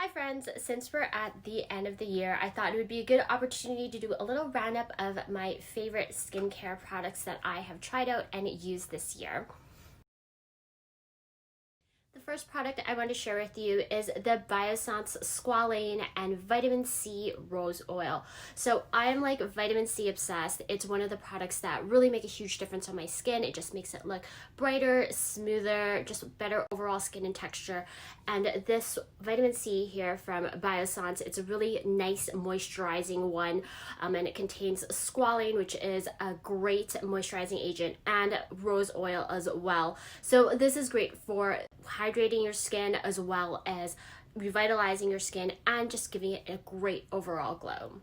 Hi friends, since we're at the end of the year, I thought it would be a good opportunity to do a little roundup of my favorite skincare products that I have tried out and used this year. The first product I want to share with you is the Biossance Squalane and Vitamin C Rose Oil. So I'm like vitamin C obsessed. It's one of the products that really make a huge difference on my skin. It just makes it look brighter, smoother, just better overall skin and texture. And this vitamin C here from Biossance, it's a really nice moisturizing one, and it contains squalane, which is a great moisturizing agent, and rose oil as well. So this is great for hydrating your skin as well as revitalizing your skin and just giving it a great overall glow.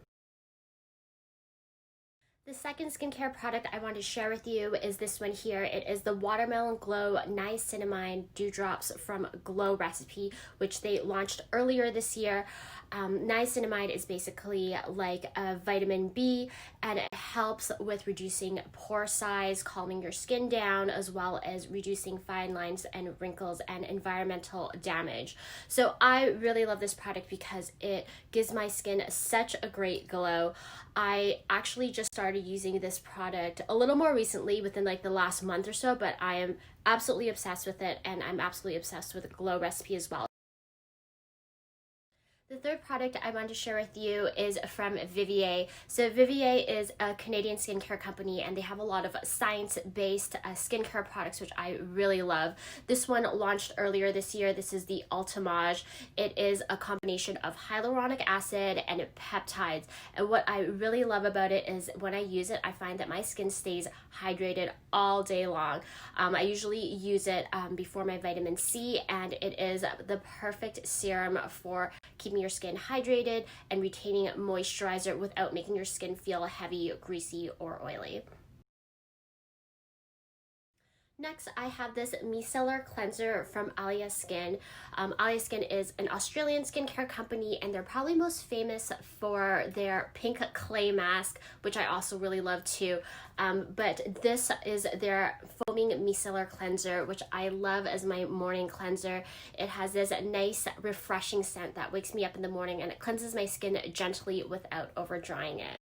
The second skincare product I want to share with you is this one here. It is the Watermelon Glow Niacinamide Dewdrops from Glow Recipe, which they launched earlier this year. Niacinamide is basically like a vitamin B, and it helps with reducing pore size, calming your skin down, as well as reducing fine lines and wrinkles and environmental damage. So I really love this product because it gives my skin such a great glow. I actually just started using this product a little more recently, within like the last month or so, but I am absolutely obsessed with it, and I'm absolutely obsessed with the Glow Recipe as well. The third product I want to share with you is from Vivier. So Vivier is a Canadian skincare company, and they have a lot of science-based skincare products, which I really love. This one launched earlier this year. This is the Altimage. It is a combination of hyaluronic acid and peptides. And what I really love about it is when I use it, I find that my skin stays hydrated all day long. I usually use it before my vitamin C, and it is the perfect serum for keeping your skin hydrated and retaining moisturizer without making your skin feel heavy, greasy, or oily. Next, I have this micellar cleanser from Alias Skin. Alias Skin is an Australian skincare company, and they're probably most famous for their pink clay mask, which I also really love too. But this is their foaming micellar cleanser, which I love as my morning cleanser. It has this nice, refreshing scent that wakes me up in the morning, and it cleanses my skin gently without overdrying it.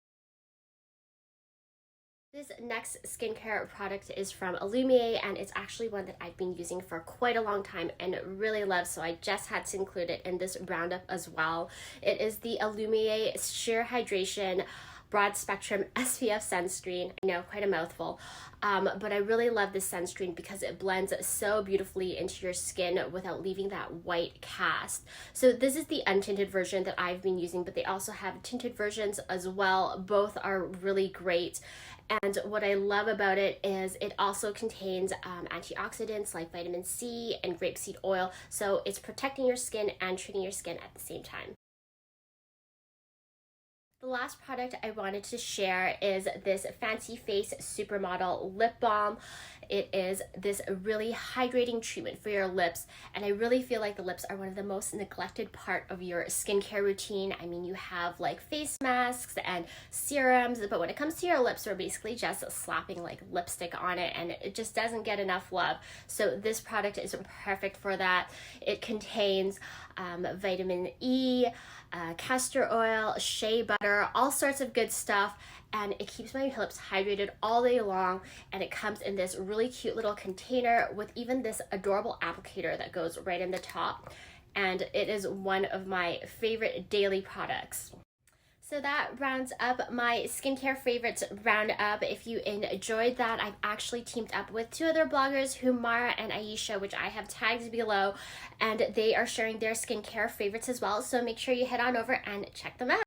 This next skincare product is from Illumi, and it's actually one that I've been using for quite a long time and really love, so I just had to include it in this roundup as well. It is the Illumi Sheer Hydration Broad Spectrum SPF Sunscreen. I know, quite a mouthful, but I really love this sunscreen because it blends so beautifully into your skin without leaving that white cast. So this is the untinted version that I've been using, but they also have tinted versions as well. Both are really great. And what I love about it is it also contains antioxidants like vitamin C and grapeseed oil, so it's protecting your skin and treating your skin at the same time. The last product I wanted to share is this Fancy Face Supermodel Lip Balm. It is this really hydrating treatment for your lips, and I really feel like the lips are one of the most neglected part of your skincare routine. I mean, you have like face masks and serums, but when it comes to your lips, we're basically just slapping like lipstick on it, and it just doesn't get enough love. So this product is perfect for that. It contains vitamin E, castor oil, shea butter, all sorts of good stuff, and it keeps my lips hydrated all day long. And it comes in this really cute little container with even this adorable applicator that goes right in the top, and it is one of my favorite daily products. So that rounds up my skincare favorites roundup. If you enjoyed that, I've actually teamed up with two other bloggers, Humara and Aisha, which I have tagged below, and they are sharing their skincare favorites as well. So make sure you head on over and check them out.